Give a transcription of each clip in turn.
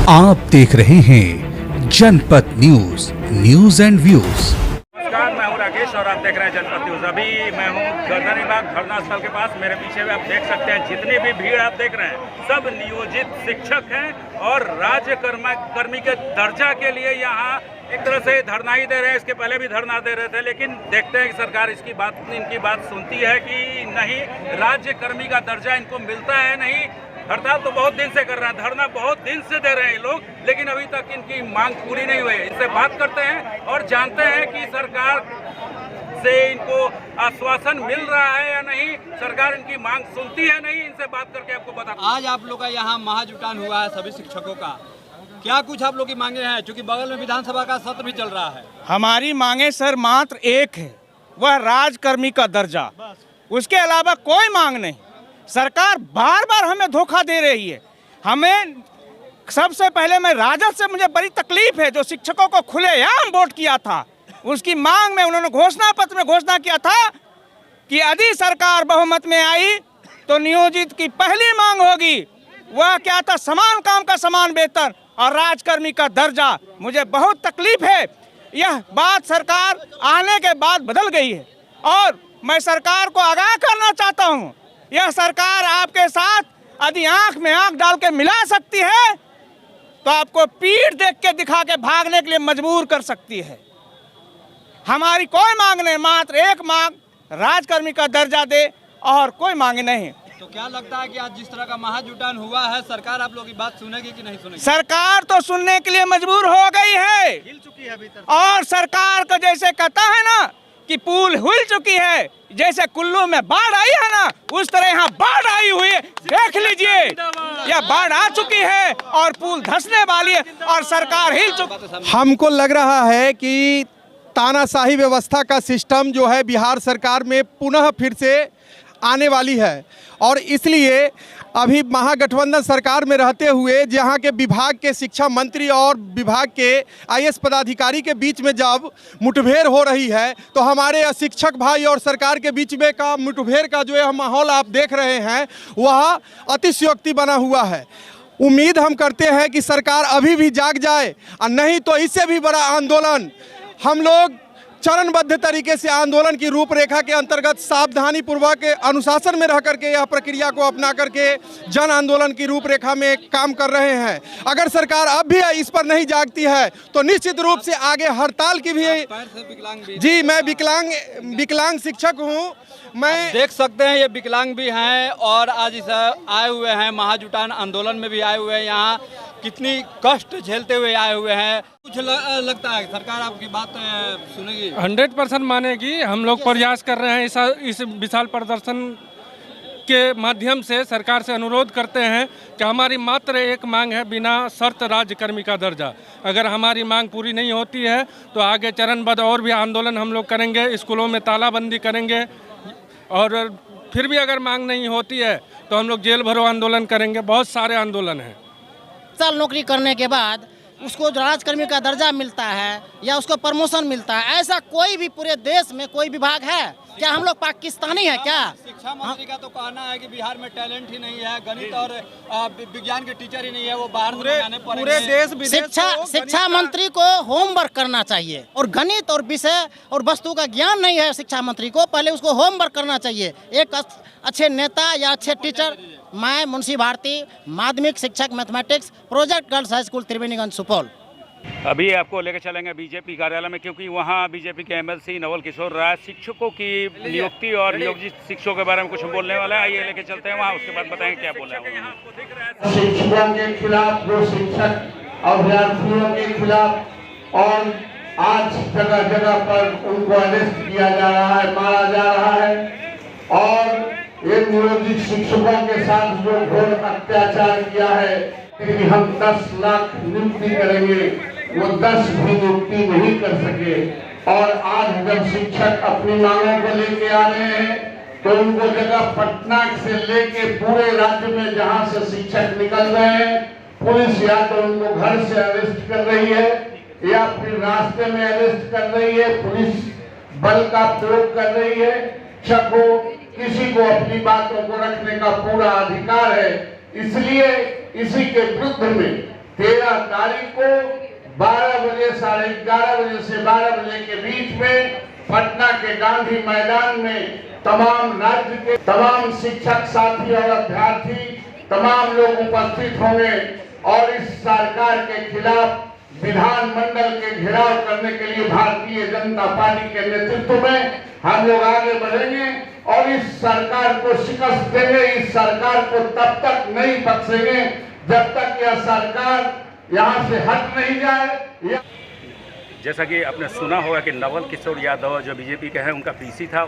आप देख रहे हैं जनपद न्यूज, न्यूज एंड व्यूज। नमस्कार, मैं हूं राकेश और आप देख रहे हैं जनपद न्यूज। अभी मैं हूं गर्दनीबाग धरना स्थल के पास। मेरे पीछे भी आप देख सकते हैं जितनी भी भीड़ आप देख रहे हैं सब नियोजित शिक्षक हैं और राज्य कर्मी के दर्जा के लिए यहाँ एक तरह से धरना ही दे रहे हैं। इसके पहले भी धरना दे रहे थे, लेकिन देखते हैं कि सरकार इनकी बात सुनती है कि नहीं। राज्य कर्मी का दर्जा इनको मिलता है नहीं। हड़ताल तो बहुत दिन से कर रहे हैं, धरना बहुत दिन से दे रहे हैं लोग, लेकिन अभी तक इनकी मांग पूरी नहीं हुई है। इनसे बात करते हैं और जानते हैं कि सरकार से इनको आश्वासन मिल रहा है या नहीं, सरकार इनकी मांग सुनती है नहीं। इनसे बात करके आपको बता। आज आप लोग का यहाँ महाजुटान हुआ है सभी शिक्षकों का, क्या कुछ आप लोग की मांगे हैं? क्योंकि बगल में विधानसभा का सत्र भी चल रहा है। हमारी मांगे सर मात्र एक है, वह राजकर्मी का दर्जा, उसके अलावा कोई मांग नहीं। सरकार बार बार हमें धोखा दे रही है। हमें सबसे पहले राजद से मुझे बड़ी तकलीफ है, जो शिक्षकों को खुलेआम वोट किया था। उसकी मांग में उन्होंने घोषणा पत्र में घोषणा किया था कि यदि सरकार बहुमत में आई तो नियोजित की पहली मांग होगी वह क्या था, समान काम का समान वेतन और राजकर्मी का दर्जा। मुझे बहुत तकलीफ है, यह बात सरकार आने के बाद बदल गई है और मैं सरकार को आगाह करना चाहता हूं, यह सरकार आपके साथ यदि आंख में आंख डाल के मिला सकती है तो आपको पीठ देख के दिखा के भागने के लिए मजबूर कर सकती है। हमारी कोई मांग नहीं, मात्र एक मांग राजकर्मी का दर्जा दे और कोई मांग नहीं। तो क्या लगता है कि आज जिस तरह का महाजुटान हुआ है, सरकार आप लोगों की बात सुनेगी कि नहीं सुनेगी? सरकार तो सुनने के लिए मजबूर हो गई है, हिल चुकी है अभी तक। और सरकार को जैसे कहता है ना कि पुल हिल चुकी है, जैसे कुल्लू में बाढ़ आई है ना, उस तरह यहाँ बाढ़ आई हुई है। देख लीजिए, यह बाढ़ आ चुकी है और पुल धंसने वाली है और सरकार हिल चुकी। हमको लग रहा है कि तानाशाही व्यवस्था का सिस्टम जो है बिहार सरकार में पुनः फिर से आने वाली है और इसलिए अभी महागठबंधन सरकार में रहते हुए जहां के विभाग के शिक्षा मंत्री और विभाग के आईएएस पदाधिकारी के बीच में जब मुठभेड़ हो रही है तो हमारे शिक्षक भाई और सरकार के बीच में का मुठभेड़ का जो है माहौल आप देख रहे हैं वह अतिशयोक्ति बना हुआ है। उम्मीद हम करते हैं कि सरकार अभी भी जाग जाए और नहीं तो इससे भी बड़ा आंदोलन हम लोग चरणबद्ध तरीके से आंदोलन की रूपरेखा के अंतर्गत सावधानी पूर्वक अनुशासन में रह करके यह प्रक्रिया को अपना करके जन आंदोलन की रूपरेखा में काम कर रहे हैं। अगर सरकार अब भी इस पर नहीं जागती है तो निश्चित रूप से आगे हड़ताल की भी। जी, मैं विकलांग शिक्षक हूँ। मैं देख सकते हैं ये विकलांग भी हैं और आज इस आए हुए हैं महाजुटान आंदोलन में भी आए हुए हैं। यहाँ कितनी कष्ट झेलते हुए आए हुए हैं। कुछ लगता है सरकार आपकी बात सुनेगी? 100% मानेगी। हम लोग प्रयास कर रहे हैं इस विशाल प्रदर्शन के माध्यम से सरकार से अनुरोध करते हैं कि हमारी मात्र एक मांग है, बिना शर्त राज्यकर्मी का दर्जा। अगर हमारी मांग पूरी नहीं होती है तो आगे चरणबद्ध और भी आंदोलन हम लोग करेंगे, स्कूलों में तालाबंदी करेंगे और फिर भी अगर मांग नहीं होती है तो हम लोग जेल भरो आंदोलन करेंगे। बहुत सारे आंदोलन हैं। साल नौकरी करने के बाद उसको राजकर्मी का दर्जा मिलता है या उसको प्रमोशन मिलता है, ऐसा कोई भी पूरे देश में कोई विभाग है क्या? हम लोग पाकिस्तानी है क्या? शिक्षा मंत्री का तो कहना है कि बिहार में टैलेंट ही नहीं है, गणित और विज्ञान के टीचर ही नहीं है, वो बाहर पूरे देश शिक्षा मंत्री को होमवर्क करना चाहिए और गणित और विषय और वस्तु का ज्ञान नहीं है शिक्षा मंत्री को, पहले उसको होमवर्क करना चाहिए। एक अच्छे नेता या अच्छे टीचर। मैं मुंशी भारती, माध्यमिक शिक्षक mathematics, project girls high school Triveniganj Supaul. अभी आपको लेकर चलेंगे बीजेपी कार्यालय में, क्योंकि वहाँ बीजेपी के एमएलसी नवल किशोर राय शिक्षकों की नियुक्ति और नियोजित शिक्षकों के बारे में कुछ बोलने वाला है। आइए लेके चलते हैं वहाँ, उसके बाद बताएंगे क्या बोल रहे हैं। शिक्षकों के खिलाफ, जो शिक्षक अभ्यर्थियों के खिलाफ और आज जगह जगह पर उनको अरेस्ट किया जा रहा है, मारा जा रहा है और ये नियोजित शिक्षकों के साथ जो घोर अत्याचार किया है कि हम 10 लाख नियुक्ति करेंगे, वो 10 भी नियुक्ति नहीं कर सके। और आज जब शिक्षक अपनी मांगों को लेके आ रहे हैं तो उनको जगह पटना से लेके पूरे राज्य में जहां से शिक्षक निकल रहे हैं, पुलिस या तो उनको घर से अरेस्ट कर रही है या फिर रास्ते में अरेस्ट कर रही है, पुलिस बल का प्रयोग कर रही है। शिक्षकों किसी को अपनी बातों को रखने का पूरा अधिकार है, इसलिए इसी के विरुद्ध में 13 तारीख को 12 बजे, 11:30 बजे से 12 बजे के बीच में पटना के गांधी मैदान में तमाम राज्य के तमाम शिक्षक साथी और अभ्यर्थी तमाम लोग उपस्थित होंगे और इस सरकार के खिलाफ विधानमंडल के घेराव करने के लिए भारतीय जनता पार्टी के नेतृत्व में हम लोग आगे बढ़ेंगे और इस सरकार को शिकस्त देंगे। इस सरकार को तब तक नहीं बख्शेंगे जब तक यह सरकार यहाँ से हट नहीं जाए। जैसा कि आपने सुना होगा कि नवल किशोर यादव जो बीजेपी के हैं, उनका पीसी था,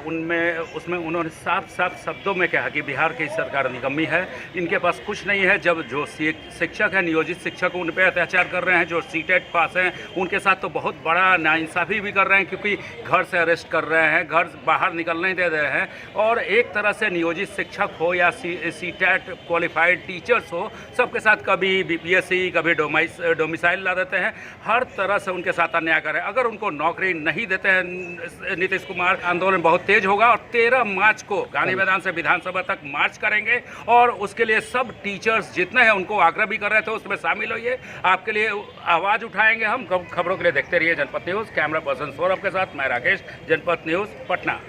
उसमें उन्होंने साफ साफ शब्दों में कहा कि बिहार की सरकार निकम्मी है, इनके पास कुछ नहीं है। जब जो शिक्षक हैं, नियोजित शिक्षक, उन पर अत्याचार कर रहे हैं, जो सीटेट पास हैं उनके साथ तो बहुत बड़ा नाइंसाफ़ी भी कर रहे हैं, क्योंकि घर से अरेस्ट कर रहे हैं, घर बाहर निकलने नहीं दे रहे हैं। और एक तरह से नियोजित शिक्षक हो या सीटेट क्वालिफाइड टीचर्स हो, सबके साथ कभी BPSC, कभी डोमिसाइल ला देते हैं, हर तरह से उनके साथ अन्याय। अगर उनको नौकरी नहीं देते हैं नीतीश कुमार, आंदोलन बहुत तेज होगा और 13 मार्च को गांधी मैदान से विधानसभा तक मार्च करेंगे और उसके लिए सब टीचर्स जितने हैं उनको आग्रह भी कर रहे थे उसमें शामिल होइए। आपके लिए आवाज़ उठाएंगे हम। खबरों के लिए देखते रहिए जनपद न्यूज़। कैमरा पर्सन सौरभ के साथ मैं राकेश, जनपद न्यूज़, पटना।